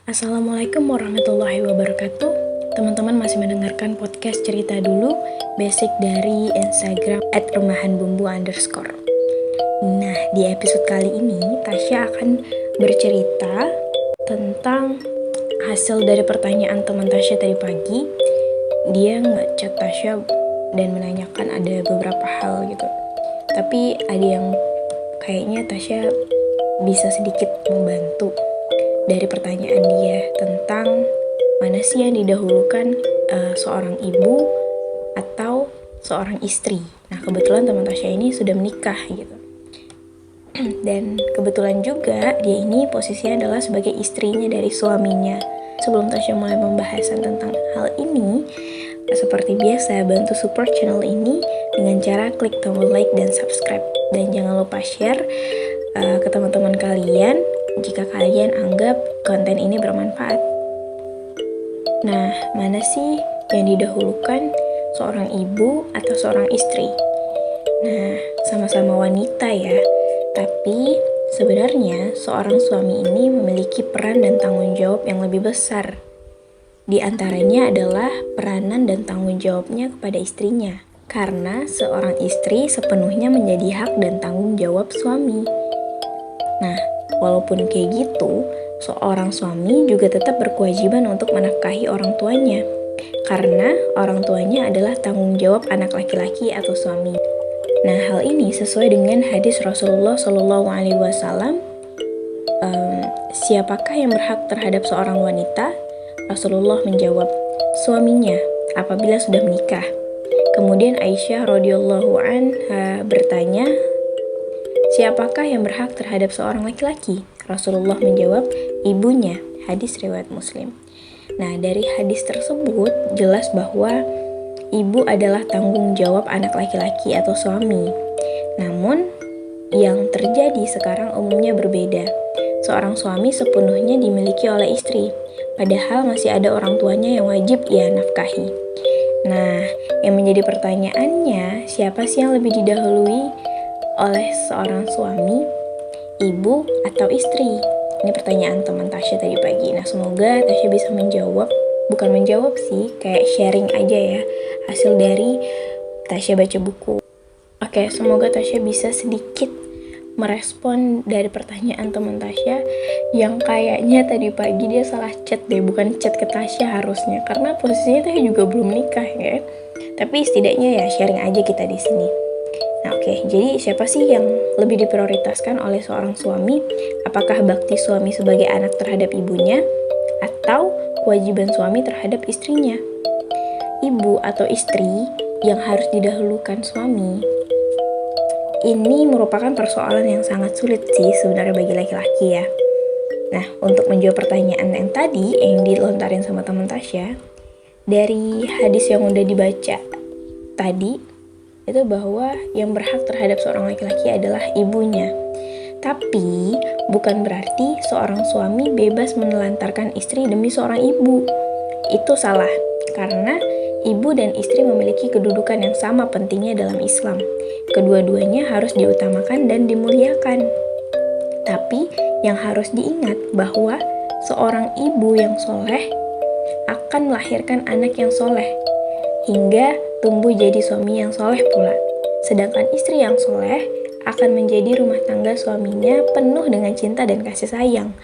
Assalamualaikum warahmatullahi wabarakatuh. Teman-teman masih mendengarkan podcast cerita dulu basic dari Instagram @rumahanbumbu_. Nah, di episode kali ini Tasya akan bercerita tentang hasil dari pertanyaan teman Tasya tadi pagi. Dia nge-chat Tasya dan menanyakan ada beberapa hal gitu. Tapi ada yang kayaknya Tasya bisa sedikit membantu dari pertanyaan dia tentang mana sih yang didahulukan, seorang ibu atau seorang istri. Nah, kebetulan teman Tasya ini sudah menikah gitu. Dan kebetulan juga dia ini posisinya adalah sebagai istrinya dari suaminya. Sebelum Tasya mulai pembahasan tentang hal ini, seperti biasa bantu support channel ini dengan cara klik tombol like dan subscribe. Dan jangan lupa share ke teman-teman kalian jika kalian anggap konten ini bermanfaat. Nah, mana sih yang didahulukan, seorang ibu atau seorang istri? Nah, sama-sama wanita ya. Tapi sebenarnya seorang suami ini memiliki peran dan tanggung jawab yang lebih besar. Di antaranya adalah peranan dan tanggung jawabnya kepada istrinya. Karena seorang istri sepenuhnya menjadi hak dan tanggung jawab suami. Nah, walaupun kayak gitu, seorang suami juga tetap berkewajiban untuk menafkahi orang tuanya. Karena orang tuanya adalah tanggung jawab anak laki-laki atau suami. Nah, hal ini sesuai dengan hadis Rasulullah SAW. Siapakah yang berhak terhadap seorang wanita? Rasulullah menjawab, suaminya apabila sudah menikah. Kemudian Aisyah radhiyallahu anha bertanya, siapakah yang berhak terhadap seorang laki-laki? Rasulullah menjawab, ibunya. Hadis riwayat Muslim. Nah, dari hadis tersebut jelas bahwa ibu adalah tanggung jawab anak laki-laki atau suami. Namun, yang terjadi sekarang umumnya berbeda. Seorang suami sepenuhnya dimiliki oleh istri, padahal masih ada orang tuanya yang wajib ia nafkahi. Nah, yang menjadi pertanyaannya, siapa sih yang lebih didahului oleh seorang suami, ibu atau istri? Ini pertanyaan teman Tasya tadi pagi. Nah, semoga Tasya bisa menjawab. Bukan menjawab sih, kayak sharing aja ya, hasil dari Tasya baca buku. Oke, semoga Tasya bisa sedikit merespon dari pertanyaan teman Tasya yang kayaknya tadi pagi dia salah chat deh, bukan chat ke Tasya harusnya, karena posisinya Tasya juga belum nikah ya. Tapi setidaknya ya sharing aja kita di sini. Nah, oke, jadi siapa sih yang lebih diprioritaskan oleh seorang suami? Apakah bakti suami sebagai anak terhadap ibunya atau kewajiban suami terhadap istrinya? Ibu atau istri yang harus didahulukan suami? Ini merupakan persoalan yang sangat sulit sih sebenarnya bagi laki-laki ya. Nah, untuk menjawab pertanyaan yang tadi yang dilontarin sama teman Tasya, dari hadis yang udah dibaca tadi, itu bahwa yang berhak terhadap seorang laki-laki adalah ibunya. Tapi, bukan berarti seorang suami bebas menelantarkan istri demi seorang ibu. Itu salah, karena ibu dan istri memiliki kedudukan yang sama pentingnya dalam Islam. Kedua-duanya harus diutamakan dan dimuliakan. Tapi yang harus diingat bahwa seorang ibu yang soleh akan melahirkan anak yang soleh, hingga tumbuh jadi suami yang soleh pula. Sedangkan istri yang soleh akan menjadi rumah tangga suaminya penuh dengan cinta dan kasih sayang,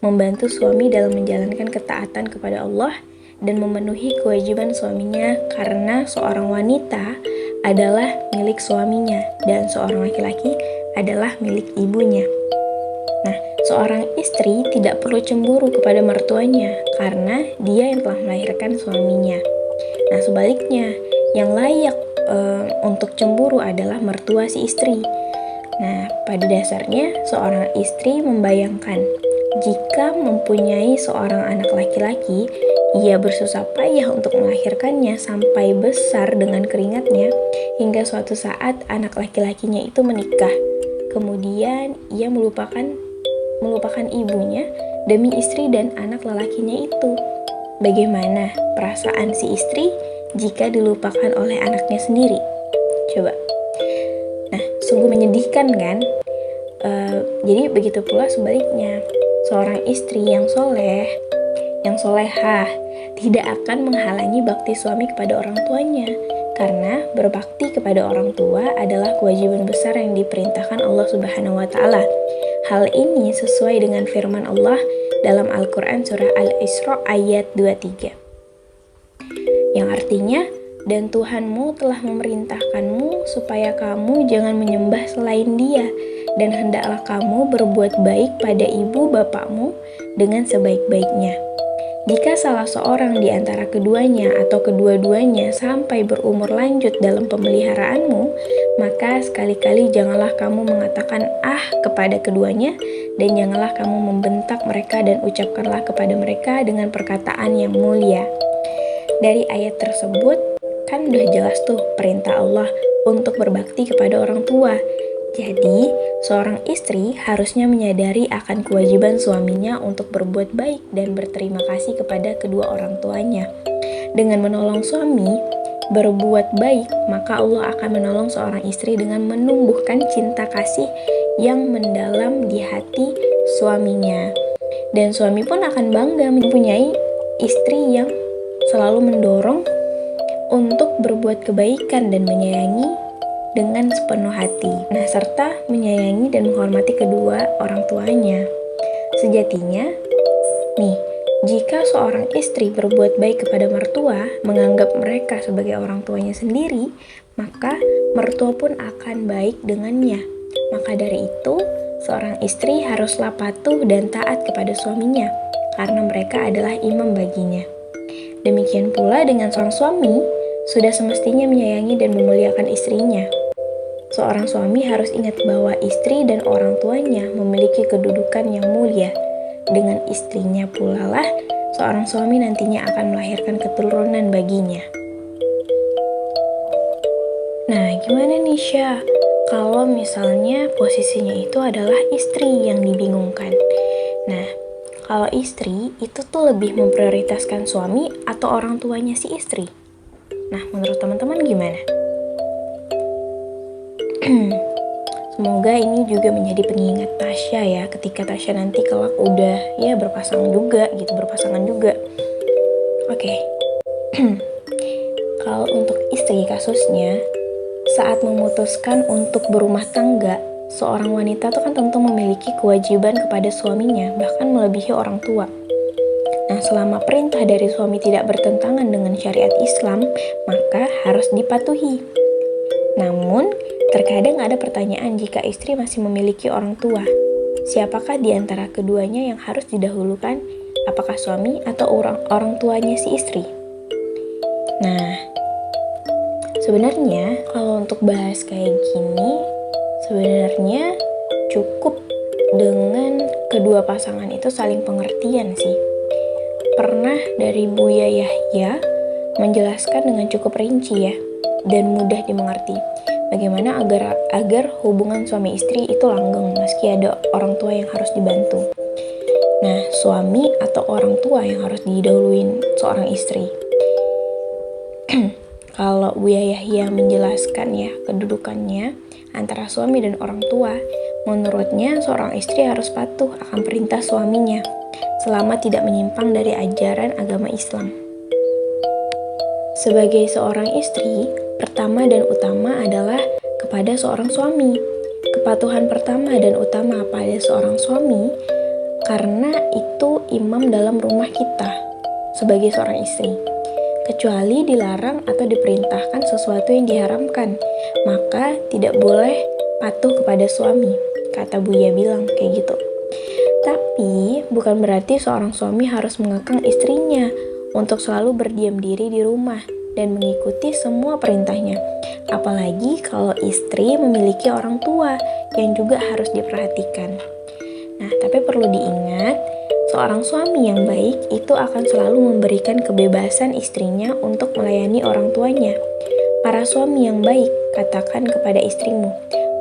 membantu suami dalam menjalankan ketaatan kepada Allah, dan memenuhi kewajiban suaminya karena seorang wanita adalah milik suaminya dan seorang laki-laki adalah milik ibunya. Nah, seorang istri tidak perlu cemburu kepada mertuanya karena dia yang telah melahirkan suaminya. Nah, sebaliknya, yang layak untuk cemburu adalah mertua si istri. Nah, pada dasarnya seorang istri membayangkan jika mempunyai seorang anak laki-laki, ia bersusah payah untuk melahirkannya sampai besar dengan keringatnya, hingga suatu saat anak laki-lakinya itu menikah. Kemudian ia melupakan ibunya demi istri dan anak lelakinya itu. Bagaimana perasaan si istri jika dilupakan oleh anaknya sendiri? Coba. Nah, sungguh menyedihkan kan? Jadi begitu pula sebaliknya. Seorang istri yang soleh yang solehah, tidak akan menghalangi bakti suami kepada orang tuanya. Karena berbakti kepada orang tua adalah kewajiban besar yang diperintahkan Allah Subhanahu wa Ta'ala. Hal ini sesuai dengan firman Allah dalam Al-Quran surah Al-Isra ayat 23. Yang artinya, dan Tuhanmu telah memerintahkanmu supaya kamu jangan menyembah selain Dia, dan hendaklah kamu berbuat baik pada ibu bapakmu dengan sebaik-baiknya. Jika salah seorang di antara keduanya atau kedua-duanya sampai berumur lanjut dalam pemeliharaanmu, maka sekali-kali janganlah kamu mengatakan kepada keduanya, dan janganlah kamu membentak mereka dan ucapkanlah kepada mereka dengan perkataan yang mulia. Dari ayat tersebut, kan udah jelas tuh perintah Allah untuk berbakti kepada orang tua. Jadi, seorang istri harusnya menyadari akan kewajiban suaminya untuk berbuat baik dan berterima kasih kepada kedua orang tuanya. Dengan menolong suami berbuat baik, maka Allah akan menolong seorang istri dengan menumbuhkan cinta kasih yang mendalam di hati suaminya. Dan suami pun akan bangga mempunyai istri yang selalu mendorong untuk berbuat kebaikan dan menyayangi dengan sepenuh hati. Nah, serta menyayangi dan menghormati kedua orang tuanya. Sejatinya, jika seorang istri berbuat baik kepada mertua, menganggap mereka sebagai orang tuanya sendiri, maka mertua pun akan baik dengannya. Maka dari itu, seorang istri haruslah patuh dan taat kepada suaminya, karena mereka adalah imam baginya. Demikian pula dengan seorang suami, sudah semestinya menyayangi dan memuliakan istrinya. Seorang suami harus ingat bahwa istri dan orang tuanya memiliki kedudukan yang mulia. Dengan istrinya pula lah, seorang suami nantinya akan melahirkan keturunan baginya. Nah, gimana nih Syah? Kalau misalnya posisinya itu adalah istri yang dibingungkan. Nah, kalau istri itu tuh lebih memprioritaskan suami atau orang tuanya si istri? Nah, menurut teman-teman gimana? Semoga ini juga menjadi pengingat Tasya ya, ketika Tasya nanti kelak udah berpasangan juga. Oke. Kalau untuk istri kasusnya, saat memutuskan untuk berumah tangga, seorang wanita tuh kan tentu memiliki kewajiban kepada suaminya, bahkan melebihi orang tua. Nah, selama perintah dari suami tidak bertentangan dengan syariat Islam, maka harus dipatuhi. Namun, terkadang ada pertanyaan jika istri masih memiliki orang tua. Siapakah di antara keduanya yang harus didahulukan? Apakah suami atau orang tuanya si istri? Nah, sebenarnya kalau untuk bahas kayak gini, sebenarnya cukup dengan kedua pasangan itu saling pengertian sih. Pernah dari Buya Yahya menjelaskan dengan cukup rinci ya, dan mudah dimengerti. Bagaimana agar hubungan suami istri itu langgeng meski ada orang tua yang harus dibantu. Nah, suami atau orang tua yang harus didahuluin seorang istri. Kalau Buya Yahya menjelaskan ya kedudukannya antara suami dan orang tua, menurutnya seorang istri harus patuh akan perintah suaminya selama tidak menyimpang dari ajaran agama Islam. Sebagai seorang istri, pertama dan utama adalah kepada seorang suami. Kepatuhan pertama dan utama pada seorang suami karena itu imam dalam rumah kita sebagai seorang istri. Kecuali dilarang atau diperintahkan sesuatu yang diharamkan, maka tidak boleh patuh kepada suami, kata Buya bilang kayak gitu. Tapi bukan berarti seorang suami harus mengekang istrinya untuk selalu berdiam diri di rumah dan mengikuti semua perintahnya. Apalagi kalau istri memiliki orang tua yang juga harus diperhatikan. Nah, tapi perlu diingat, seorang suami yang baik itu akan selalu memberikan kebebasan istrinya untuk melayani orang tuanya. Para suami yang baik, katakan kepada istrimu,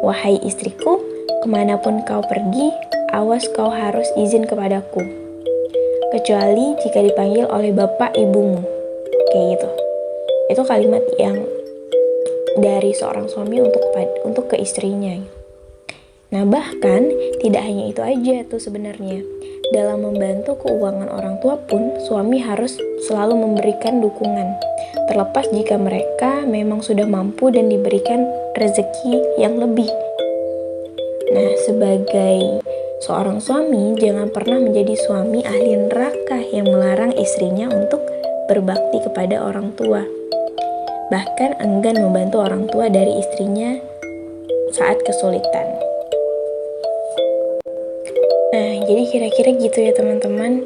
"Wahai istriku, kemanapun kau pergi, awas kau harus izin kepadaku. Kecuali jika dipanggil oleh bapak ibumu." Kayak gitu. Itu kalimat yang dari seorang suami untuk ke istrinya. Nah, bahkan tidak hanya itu aja tuh sebenarnya. Dalam membantu keuangan orang tua pun, suami harus selalu memberikan dukungan. Terlepas jika mereka memang sudah mampu dan diberikan rezeki yang lebih. Nah, sebagai seorang suami, jangan pernah menjadi suami ahli neraka yang melarang istrinya untuk berbakti kepada orang tua. Bahkan enggan membantu orang tua dari istrinya saat kesulitan. Nah, jadi kira-kira gitu ya teman-teman.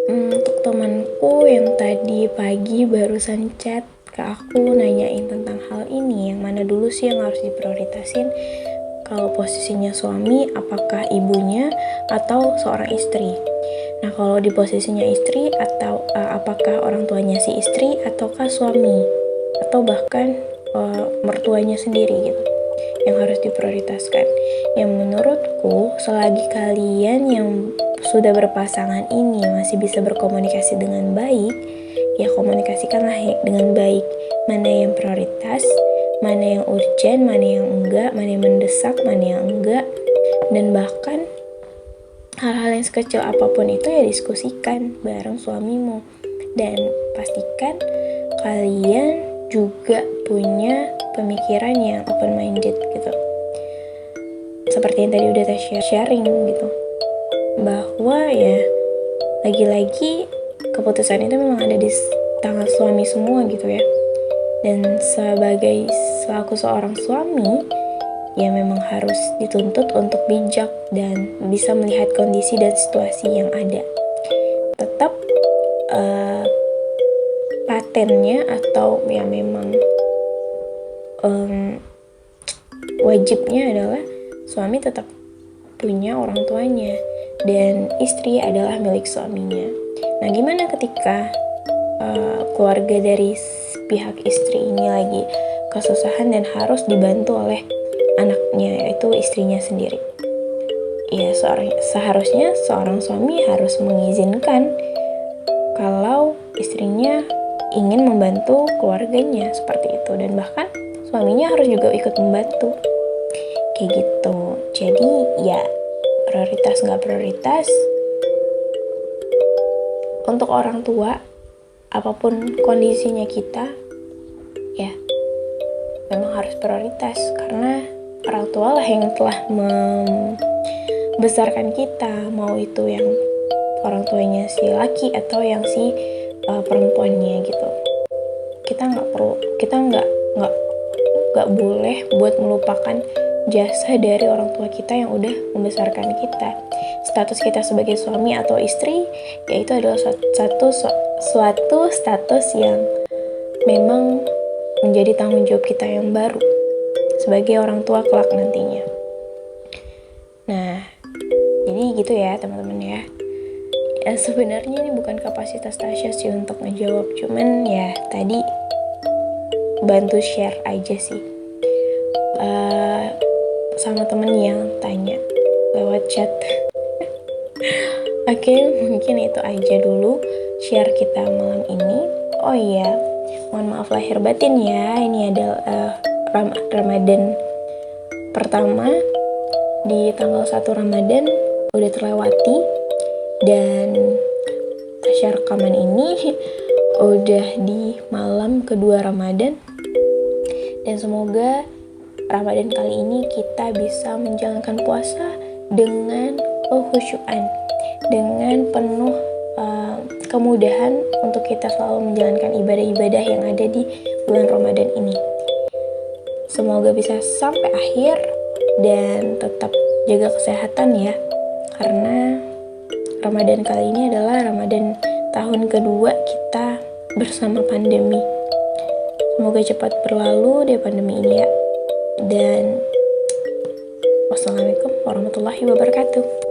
Untuk temanku yang tadi pagi barusan chat ke aku nanyain tentang hal ini, yang mana dulu sih yang harus diprioritasin kalau posisinya suami, apakah ibunya atau seorang istri. Nah, kalau di posisinya istri atau apakah orang tuanya si istri ataukah suami atau bahkan mertuanya sendiri gitu yang harus diprioritaskan. Yang menurutku, selagi kalian yang sudah berpasangan ini masih bisa berkomunikasi dengan baik, ya komunikasikanlah dengan baik. Mana yang prioritas, mana yang urgent, mana yang enggak, mana yang mendesak, mana yang enggak. Dan bahkan hal-hal yang sekecil apapun itu ya diskusikan bareng suamimu. Dan pastikan kalian juga punya pemikiran yang open-minded gitu. Seperti yang tadi udah saya sharing gitu. Bahwa ya lagi-lagi keputusan itu memang ada di tangan suami semua gitu ya. Dan selaku seorang suami, ya memang harus dituntut untuk bijak dan bisa melihat kondisi dan situasi yang ada. Tetap patennya atau ya memang wajibnya adalah suami tetap punya orang tuanya dan istri adalah milik suaminya. Nah, gimana ketika keluarga dari pihak istri ini lagi kesusahan dan harus dibantu oleh anaknya, yaitu istrinya sendiri? Ya, seharusnya seorang suami harus mengizinkan kalau istrinya ingin membantu keluarganya seperti itu, dan bahkan suaminya harus juga ikut membantu kayak gitu. Jadi ya prioritas nggak prioritas, untuk orang tua apapun kondisinya kita ya memang harus prioritas, karena orang tua lah yang telah membesarkan kita, mau itu yang orang tuanya si laki atau yang si perempuannya gitu. Kita nggak boleh buat melupakan jasa dari orang tua kita yang udah membesarkan kita. Status kita sebagai suami atau istri yaitu adalah suatu status yang memang menjadi tanggung jawab kita yang baru sebagai orang tua kelak nantinya. Nah, jadi gitu ya teman-teman ya. Sebenarnya ini bukan kapasitas Tasya sih untuk ngejawab, cuman ya tadi bantu share aja sih sama temen yang tanya lewat chat. Oke, mungkin itu aja dulu share kita malam ini. Oh iya, mohon maaf lahir batin ya, ini adalah Ramadan pertama di tanggal 1 Ramadan udah terlewati, dan Tasya rekaman ini udah di malam kedua Ramadan, dan semoga Ramadan kali ini kita bisa menjalankan puasa dengan kekhusyuan, dengan penuh kemudahan untuk kita selalu menjalankan ibadah-ibadah yang ada di bulan Ramadan ini. Semoga bisa sampai akhir dan tetap jaga kesehatan ya, karena Ramadan kali ini adalah Ramadan tahun kedua kita bersama pandemi. Semoga cepat berlalu deh pandemi ini ya. Dan wassalamualaikum warahmatullahi wabarakatuh.